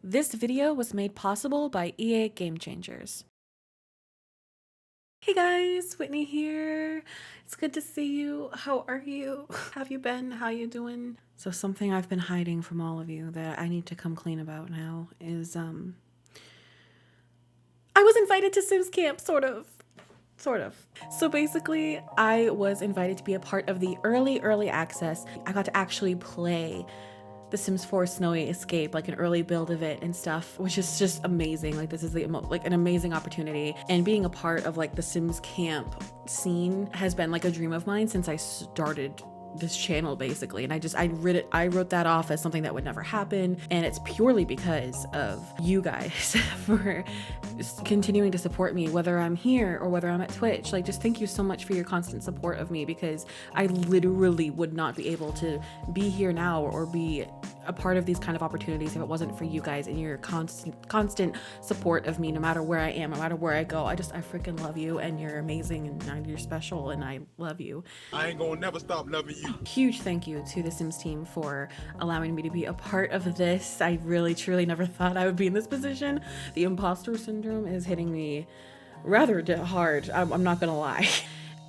This video was made possible by EA Game Changers. Hey guys, Whitney here. It's good to see you. How are you? Have you been? How you doing? So something I've been hiding from all of you that I need to come clean about now is I was invited to Sims Camp, sort of. So basically, I was invited to be a part of the early access. I got to actually play The Sims 4 Snowy Escape, like an early build of it and stuff, which is just amazing. Like this is like an amazing opportunity, and being a part of like the Sims camp scene has been like a dream of mine since I started this channel basically. And I wrote that off as something that would never happen, and it's purely because of you guys for continuing to support me, whether I'm here or whether I'm at Twitch. Like, just thank you so much for your constant support of me, because I literally would not be able to be here now or be a part of these kind of opportunities if it wasn't for you guys and your constant support of me, no matter where I am, no matter where I go. I freaking love you, and you're amazing, and you're special, and I love you. I ain't gonna never stop loving you. Huge thank you to the Sims team for allowing me to be a part of this. I really truly never thought I would be in this position. The imposter syndrome is hitting me rather hard. I'm not gonna lie.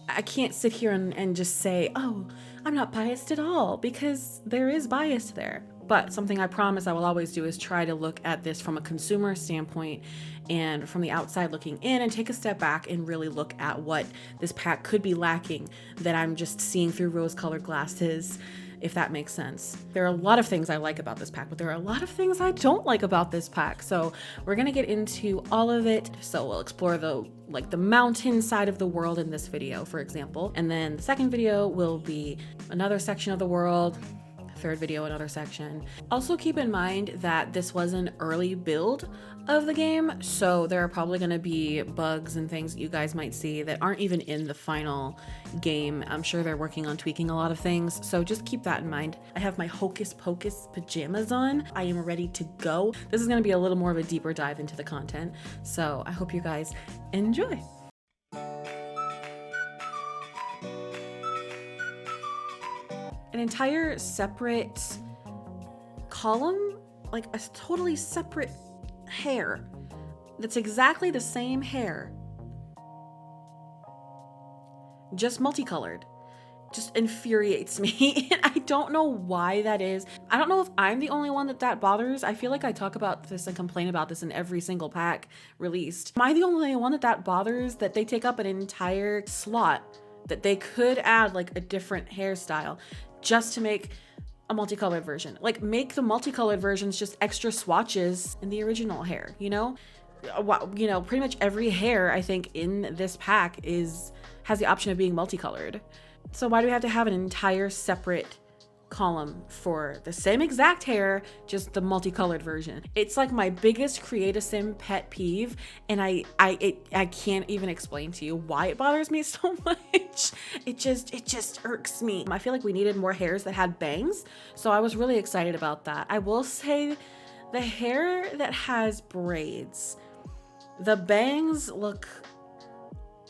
I can't sit here and just say, oh, I'm not biased at all, because there is bias there. But something I promise I will always do is try to look at this from a consumer standpoint and from the outside looking in, and take a step back and really look at what this pack could be lacking that I'm just seeing through rose-colored glasses, if that makes sense. There are a lot of things I like about this pack, but there are a lot of things I don't like about this pack. So we're gonna get into all of it. So we'll explore the mountain side of the world in this video, for example. And then the second video will be another section of the world. Third video, another section. Also keep in mind that this was an early build of the game, so there are probably going to be bugs and things that you guys might see that aren't even in the final game. I'm sure they're working on tweaking a lot of things, so just keep that in mind. I have my Hocus Pocus pajamas on. I am ready to go. This is going to be a little more of a deeper dive into the content, so I hope you guys enjoy. An entire separate column, like a totally separate hair that's exactly the same hair, just multicolored, just infuriates me. And I don't know why that is. I don't know if I'm the only one that bothers. I feel like I talk about this and complain about this in every single pack released. Am I the only one that bothers, that they take up an entire slot that they could add like a different hairstyle just to make a multicolored version? Like, make the multicolored versions just extra swatches in the original hair, you know? You know, pretty much every hair I think in this pack has the option of being multicolored. So why do we have to have an entire separate column for the same exact hair, just the multicolored version? It's like my biggest Create-A-Sim pet peeve, and I can't even explain to you why it bothers me so much. It just irks me. I feel like we needed more hairs that had bangs, so I was really excited about that. I will say the hair that has braids, the bangs look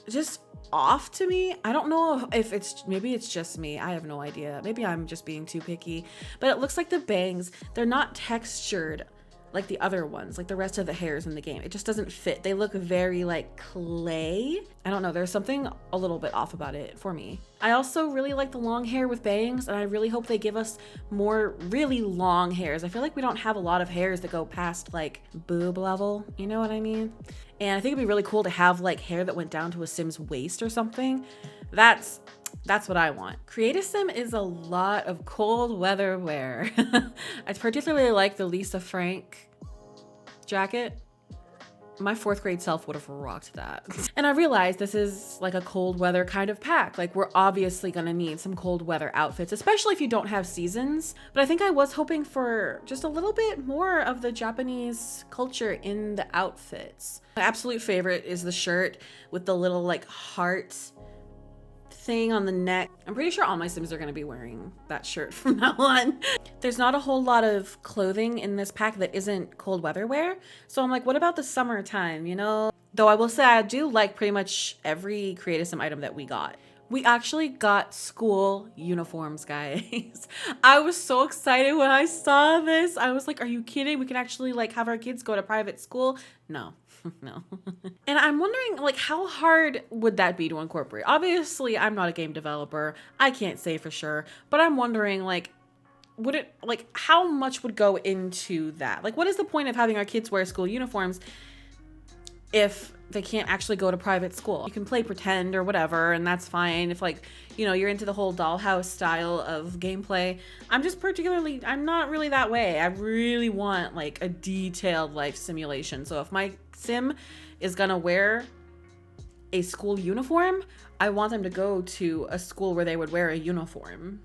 just off to me. I don't know if maybe it's just me. I have no idea. Maybe I'm just being too picky, but it looks like the bangs, they're not textured like the other ones, like the rest of the hairs in the game. It just doesn't fit. They look very like clay. I don't know. There's something a little bit off about it for me. I also really like the long hair with bangs, and I really hope they give us more really long hairs. I feel like we don't have a lot of hairs that go past like boob level. You know what I mean? And I think it'd be really cool to have like hair that went down to a Sim's waist or something. That's what I want. Create-A-Sim is a lot of cold weather wear. I particularly like the Lisa Frank jacket. My 4th grade self would have rocked that. And I realize this is like a cold weather kind of pack. Like, we're obviously gonna need some cold weather outfits, especially if you don't have seasons. But I think I was hoping for just a little bit more of the Japanese culture in the outfits. My absolute favorite is the shirt with the little like heart thing on the neck. I'm pretty sure all my Sims are going to be wearing that shirt from now on. There's not a whole lot of clothing in this pack that isn't cold weather wear. So I'm like, what about the summertime, you know? Though I will say I do like pretty much every Create-A-Sim item that we got. We actually got school uniforms, guys. I was so excited when I saw this. I was like, are you kidding? We can actually like have our kids go to private school? No. No. And I'm wondering, like, how hard would that be to incorporate? Obviously, I'm not a game developer. I can't say for sure, but I'm wondering, like, would it, like, how much would go into that? Like, what is the point of having our kids wear school uniforms if they can't actually go to private school? You can play pretend or whatever, and that's fine if, like, you know, you're into the whole dollhouse style of gameplay. I'm not really that way. I really want like a detailed life simulation. So if my sim is gonna wear a school uniform, I want them to go to a school where they would wear a uniform,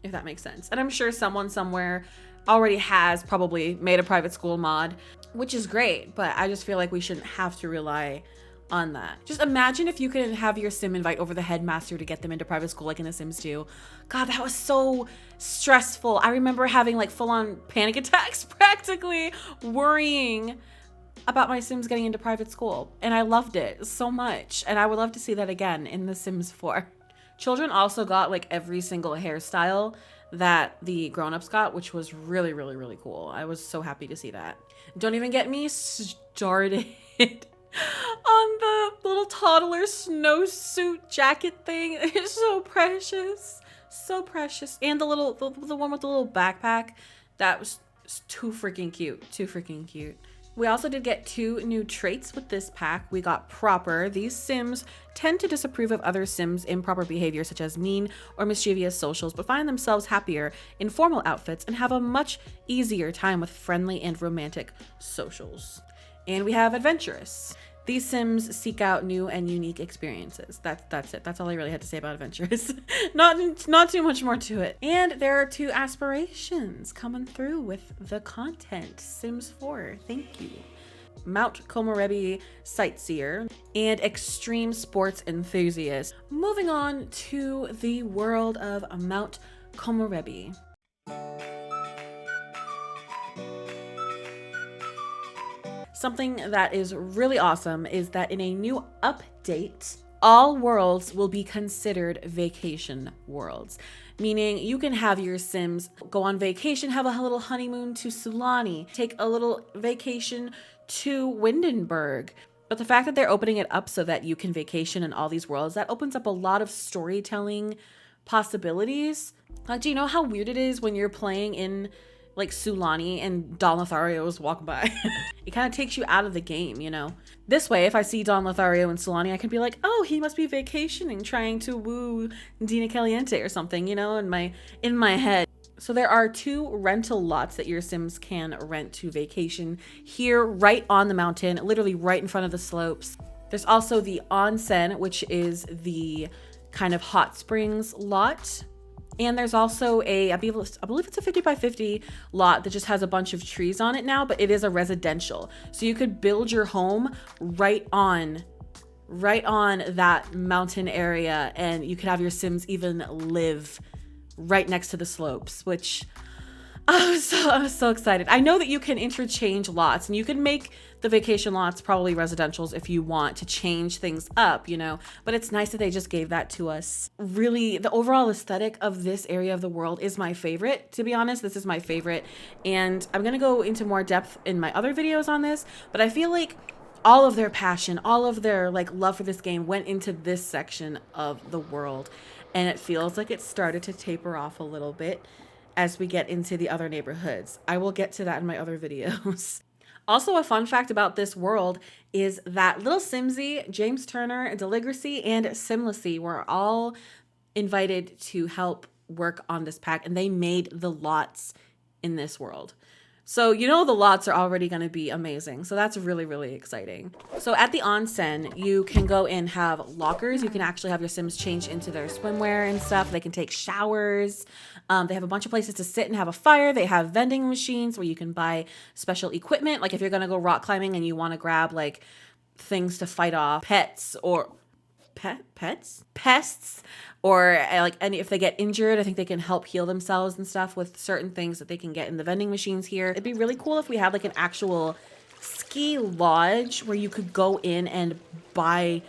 if that makes sense. And I'm sure someone somewhere already has probably made a private school mod, which is great, but I just feel like we shouldn't have to rely on that. Just imagine if you could have your sim invite over the headmaster to get them into private school like in The Sims 2. God, that was so stressful. I remember having like full-on panic attacks practically, worrying about my Sims getting into private school. And I loved it so much. And I would love to see that again in The Sims 4. Children also got like every single hairstyle that the grown-ups got, which was really, really, really cool. I was so happy to see that. Don't even get me started on the little toddler snowsuit jacket thing. It's so precious. So precious. And the one with the little backpack. That was too freaking cute. Too freaking cute. We also did get 2 new traits with this pack. We got proper. These Sims tend to disapprove of other Sims' improper behavior, such as mean or mischievous socials, but find themselves happier in formal outfits and have a much easier time with friendly and romantic socials. And we have adventurous. These Sims seek out new and unique experiences. That's it. That's all I really had to say about adventurous. Not too much more to it. And there are 2 aspirations coming through with the content. Sims 4, thank you. Mount Komorebi sightseer and extreme sports enthusiast. Moving on to the world of Mount Komorebi. Something that is really awesome is that in a new update, all worlds will be considered vacation worlds, meaning you can have your Sims go on vacation, have a little honeymoon to Sulani, take a little vacation to Windenburg. But the fact that they're opening it up so that you can vacation in all these worlds, that opens up a lot of storytelling possibilities. Like, do you know how weird it is when you're playing in like Sulani and Don Lotharios walk by? It kind of takes you out of the game, you know? This way, if I see Don Lothario and Sulani, I can be like, oh, he must be vacationing, trying to woo Dina Caliente or something, you know, in my head. So there are 2 rental lots that your Sims can rent to vacation here right on the mountain, literally right in front of the slopes. There's also the Onsen, which is the kind of hot springs lot. And there's also I believe it's a 50 by 50 lot that just has a bunch of trees on it now, but it is a residential. So you could build your home right on that mountain area, and you could have your Sims even live right next to the slopes, which I was so excited. I know that you can interchange lots, and you can make the vacation lots probably residentials if you want to change things up, you know, but it's nice that they just gave that to us. Really, the overall aesthetic of this area of the world is my favorite. To be honest, this is my favorite, and I'm going to go into more depth in my other videos on this, but I feel like all of their passion, all of their like love for this game went into this section of the world, and it feels like it started to taper off a little bit as we get into the other neighborhoods. I will get to that in my other videos. Also, a fun fact about this world is that Little Simsy, James Turner, Deligracy, and Simlacy were all invited to help work on this pack, and they made the lots in this world. So you know the lots are already going to be amazing. So that's really, really exciting. So at the Onsen, you can go and have lockers. You can actually have your Sims change into their swimwear and stuff. They can take showers. They have a bunch of places to sit and have a fire. They have vending machines where you can buy special equipment. Like if you're going to go rock climbing and you want to grab like things to fight off pests or pests, or like any, if they get injured, I think they can help heal themselves and stuff with certain things that they can get in the vending machines here. It'd be really cool if we had like an actual ski lodge where you could go in and buy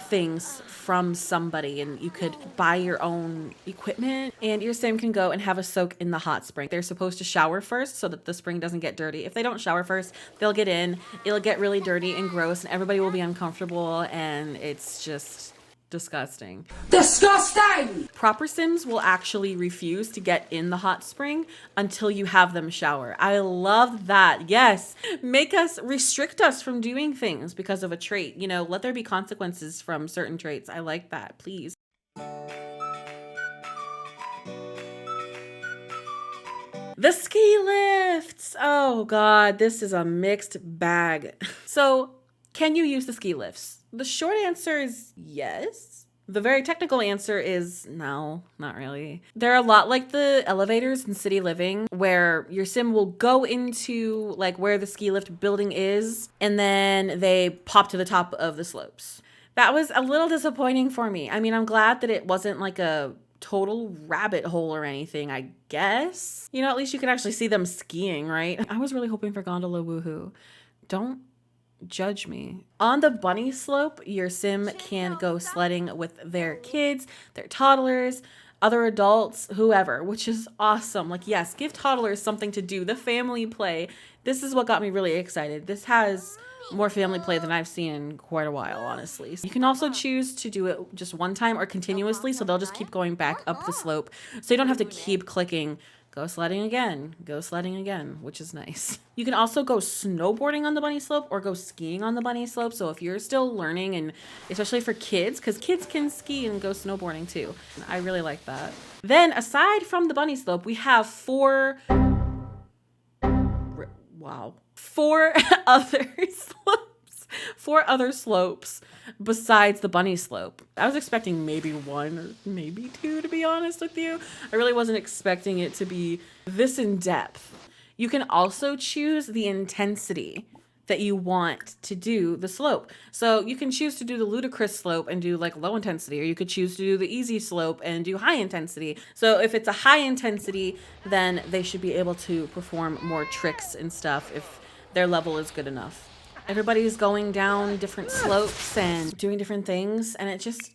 things from somebody, and you could buy your own equipment, and your sim can go and have a soak in the hot spring. They're supposed to shower first so that the spring doesn't get dirty. If they don't shower first, they'll get in, it'll get really dirty and gross, and everybody will be uncomfortable, and it's just disgusting. Disgusting! Proper sims will actually refuse to get in the hot spring until you have them shower. I love that. Yes, restrict us from doing things because of a trait. You know, let there be consequences from certain traits. I like that, please. The ski lifts. Oh God, this is a mixed bag. So, can you use the ski lifts? The short answer is yes. The very technical answer is no, not really. They're a lot like the elevators in City Living, where your sim will go into like where the ski lift building is, and then they pop to the top of the slopes. That was a little disappointing for me. I mean, I'm glad that it wasn't like a total rabbit hole or anything, I guess. You know, at least you can actually see them skiing, right? I was really hoping for gondola woohoo. Don't judge me. On the bunny slope, your sim can go sledding with their kids, their toddlers, other adults, whoever, which is awesome. Like, yes, give toddlers something to do, the family play. This is what got me really excited. This has more family play than I've seen in quite a while, honestly. You can also choose to do it just one time or continuously, so they'll just keep going back up the slope. So you don't have to keep clicking go sledding again, which is nice. You can also go snowboarding on the bunny slope or go skiing on the bunny slope. So if you're still learning, and especially for kids, because kids can ski and go snowboarding too. I really like that. Then aside from the bunny slope, we have four other slopes. Four other slopes besides the bunny slope. I was expecting maybe one or maybe two, to be honest with you. I really wasn't expecting it to be this in depth. You can also choose the intensity that you want to do the slope. So you can choose to do the ludicrous slope and do like low intensity, or you could choose to do the easy slope and do high intensity. So if it's a high intensity, then they should be able to perform more tricks and stuff if their level is good enough. Everybody's going down different slopes and doing different things, and it just,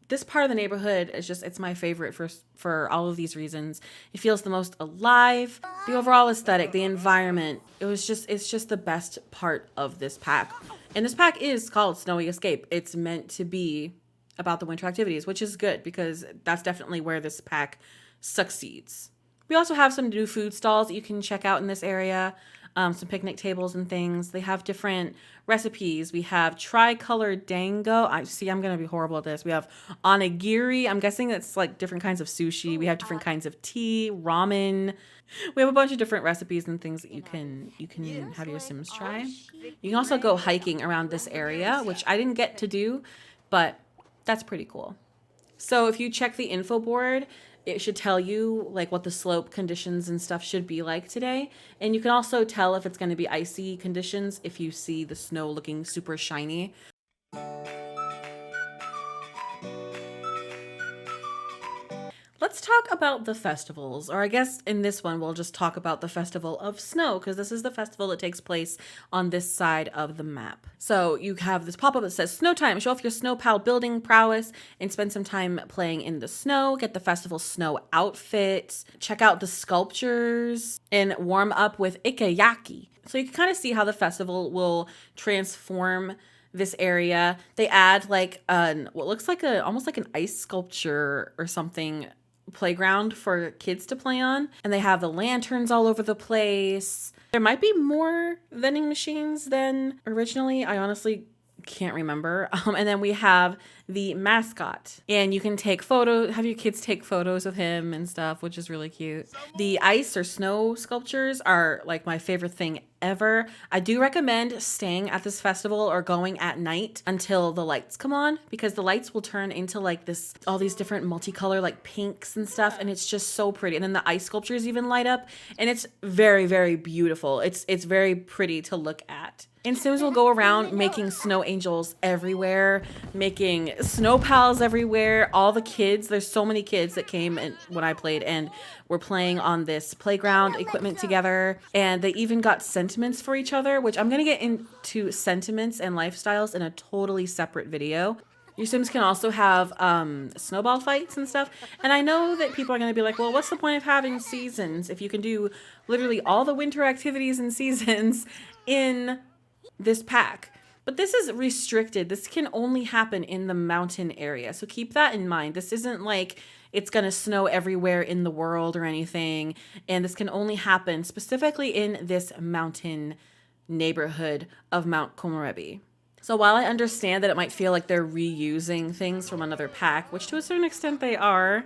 this part of the neighborhood is just, it's my favorite for all of these reasons. It feels the most alive. The overall aesthetic, the environment, it's just the best part of this pack. And this pack is called Snowy Escape. It's meant to be about the winter activities, which is good because that's definitely where this pack succeeds. We also have some new food stalls that you can check out in this area. Some picnic tables and things. They have different recipes. We have tricolor dango. I'm going to be horrible at this. We have onigiri. I'm guessing that's like different kinds of sushi. We have different kinds of tea, ramen. We have a bunch of different recipes and things that you can have your sims try. You can also go hiking around this area, which I didn't get to do, but that's pretty cool. So if you check the info board, it should tell you like what the slope conditions and stuff should be like today. And you can also tell if it's going to be icy conditions if you see the snow looking super shiny. Let's talk about the festivals, or I guess in this one we'll just talk about the Festival of Snow, because this is the festival that takes place on this side of the map. So you have this pop-up that says Snow Time. Show off your snow pal building prowess and spend some time playing in the snow. Get the festival snow outfit. Check out the sculptures and warm up with ikeyaki. So you can kind of see how the festival will transform this area. They add like what looks like almost like an ice sculpture or something playground for kids to play on, and they have the lanterns all over the place. There might be more vending machines than originally. I honestly can't remember. And then we have the mascot, and you can have your kids take photos of him and stuff, which is really cute. The ice or snow sculptures are like my favorite thing ever. I do recommend staying at this festival or going at night until the lights come on, because the lights will turn into like all these different multicolor like pinks and stuff, and it's just so pretty. And then the ice sculptures even light up, and it's very, very beautiful. It's very pretty to look at. And Sims will go around making snow angels everywhere, making snow pals everywhere. All the kids, there's so many kids that came when I played and were playing on this playground equipment together. And they even got sentiments for each other, which I'm going to get into sentiments and lifestyles in a totally separate video. Your Sims can also have snowball fights and stuff. And I know that people are going to be like, well, what's the point of having seasons if you can do literally all the winter activities and seasons in this pack? But this is restricted. This can only happen in the mountain area. So keep that in mind. This isn't like it's going to snow everywhere in the world or anything. And this can only happen specifically in this mountain neighborhood of Mount Komorebi. So while I understand that it might feel like they're reusing things from another pack, which to a certain extent they are,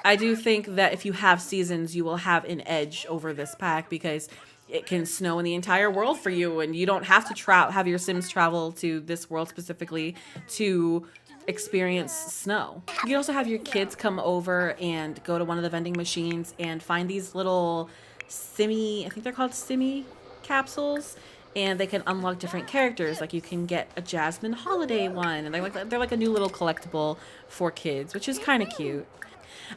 I do think that if you have seasons, you will have an edge over this pack because it can snow in the entire world for you, and you don't have to have your Sims travel to this world specifically to experience snow. You can also have your kids come over and go to one of the vending machines and find these little I think they're called Simmy capsules, and they can unlock different characters. Like you can get a Jasmine Holiday one, and they're like a new little collectible for kids, which is kind of cute.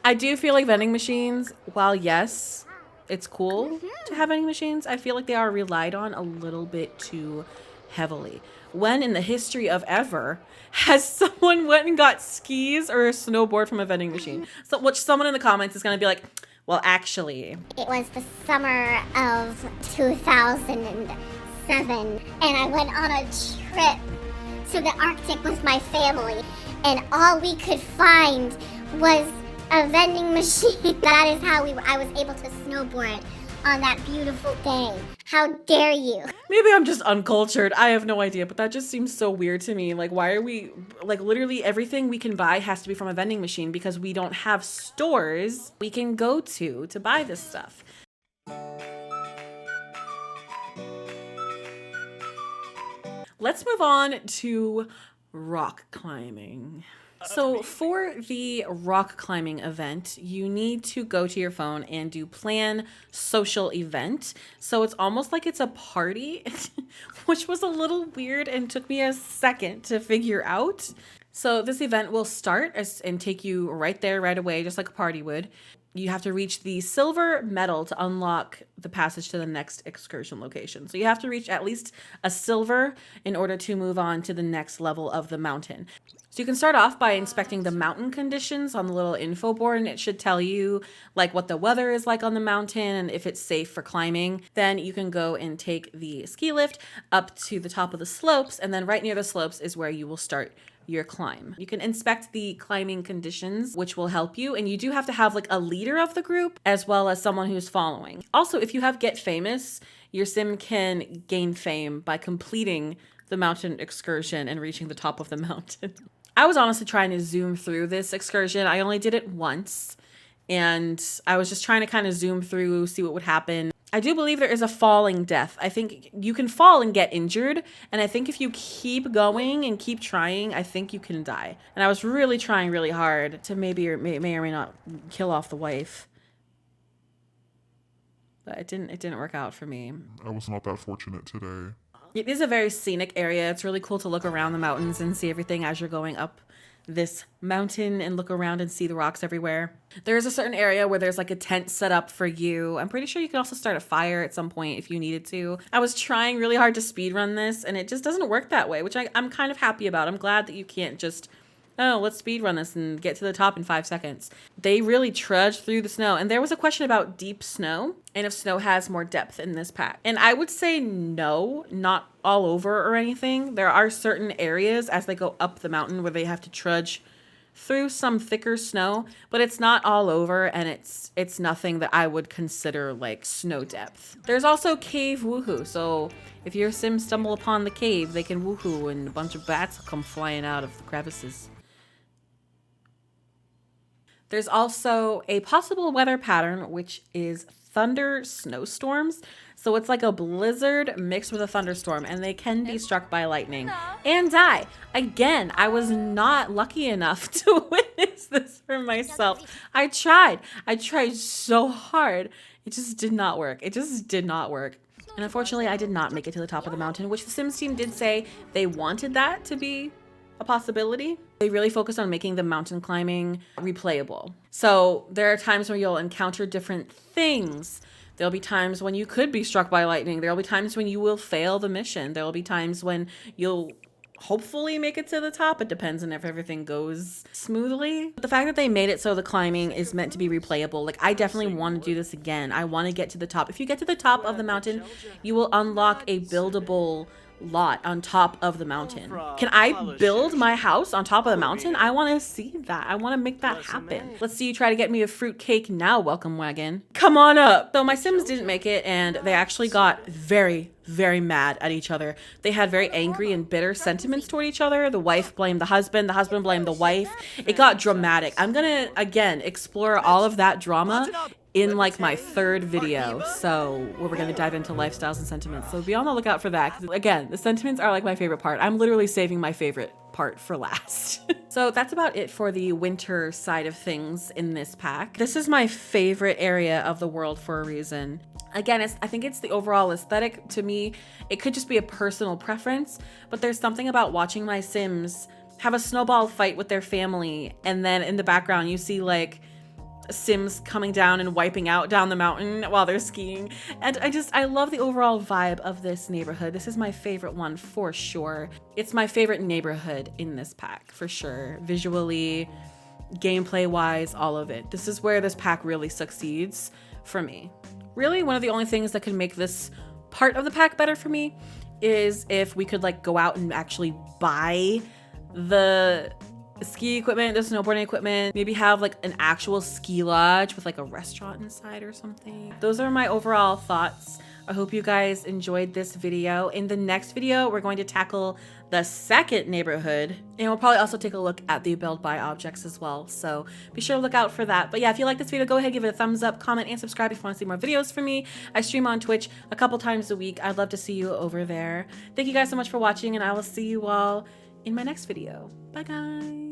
I do feel like vending machines, while yes, it's cool to have vending machines, I feel like they are relied on a little bit too heavily. When in the history of ever has someone went and got skis or a snowboard from a vending machine? So, which someone in the comments is going to be like, well, actually. It was the summer of 2007, and I went on a trip to the Arctic with my family, and all we could find was a vending machine. That is how I was able to snowboard on that beautiful day. How dare you? Maybe I'm just uncultured. I have no idea, but that just seems so weird to me. Like, why are we, like, literally everything we can buy has to be from a vending machine because we don't have stores we can go to buy this stuff. Let's move on to rock climbing. So for the rock climbing event, you need to go to your phone and do plan social event. So it's almost like it's a party, which was a little weird and took me a second to figure out. So this event will start and take you right there right away, just like a party would. You have to reach the silver medal to unlock the passage to the next excursion location. So you have to reach at least a silver in order to move on to the next level of the mountain. So you can start off by inspecting the mountain conditions on the little info board, and it should tell you like what the weather is like on the mountain and if it's safe for climbing. Then you can go and take the ski lift up to the top of the slopes, and then right near the slopes is where you will start your climb. You can inspect the climbing conditions, which will help you, and you do have to have like a leader of the group as well as someone who's following. Also, if you have Get Famous, your sim can gain fame by completing the mountain excursion and reaching the top of the mountain. I was honestly trying to zoom through this excursion. I only did it once, and I was just trying to kind of zoom through, see what would happen. I do believe there is a falling death. I think you can fall and get injured, and I think if you keep going and keep trying, I think you can die. And I was really trying really hard to may or may not kill off the wife. But it didn't work out for me. I was not that fortunate today. It is a very scenic area. It's really cool to look around the mountains and see everything as you're going up this mountain and look around and see the rocks everywhere. There is a certain area where there's like a tent set up for you. I'm pretty sure you can also start a fire at some point if you needed to. I was trying really hard to speedrun this, and it just doesn't work that way, which I'm kind of happy about. I'm glad that you can't just, oh, let's speedrun this and get to the top in 5 seconds. They really trudged through the snow. And there was a question about deep snow and if snow has more depth in this pack. And I would say no, not all over or anything. There are certain areas as they go up the mountain where they have to trudge through some thicker snow, but it's not all over, and it's nothing that I would consider like snow depth. There's also cave woohoo. So if your Sims stumble upon the cave, they can woohoo and a bunch of bats will come flying out of the crevices. There's also a possible weather pattern, which is thunder snowstorms. So it's like a blizzard mixed with a thunderstorm, and they can be struck by lightning and die. Again, I was not lucky enough to witness this for myself. I tried so hard. It just did not work. It just did not work. And unfortunately, I did not make it to the top of the mountain, which the Sims team did say they wanted that to be a possibility. They really focused on making the mountain climbing replayable. So there are times where you'll encounter different things. There'll be times when you could be struck by lightning. There'll be times when you will fail the mission. There'll be times when you'll hopefully make it to the top. It depends on if everything goes smoothly. The fact that they made it so the climbing is meant to be replayable, like I definitely want to do this again. I want to get to the top. If you get to the top of the mountain, you will unlock a buildable lot on top of the mountain. Can I build my house on top of the mountain? I want to see that. I want to make that happen. Let's see you try to get me a fruit cake now, welcome wagon. Come on up. So my Sims didn't make it, and they actually got very mad at each other. They had very angry and bitter sentiments toward each other. The wife blamed the husband blamed the wife. It got dramatic. I'm gonna, again, explore all of that drama in like my third video, so where we're gonna dive into lifestyles and sentiments. So be on the lookout for that, because again, the sentiments are like my favorite part. I'm literally saving my favorite part for last. So that's about it for the winter side of things in this pack. This is my favorite area of the world for a reason. Again, I think it's the overall aesthetic. To me, it could just be a personal preference, but there's something about watching my Sims have a snowball fight with their family, and then in the background you see like Sims coming down and wiping out down the mountain while they're skiing. And I love the overall vibe of this neighborhood. This is my favorite one for sure. It's my favorite neighborhood in this pack for sure. Visually, gameplay wise, all of it. This is where this pack really succeeds for me. Really, one of the only things that could make this part of the pack better for me is if we could like go out and actually buy the ski equipment, the snowboarding equipment, maybe have like an actual ski lodge with like a restaurant inside or something. Those are my overall thoughts. I hope you guys enjoyed this video. In the next video, we're going to tackle the second neighborhood, and we'll probably also take a look at the build by objects as well. So be sure to look out for that. But yeah, if you like this video, go ahead, give it a thumbs up, comment, and subscribe if you want to see more videos from me. I stream on Twitch a couple times a week. I'd love to see you over there. Thank you guys so much for watching, and I will see you all in my next video. Bye guys.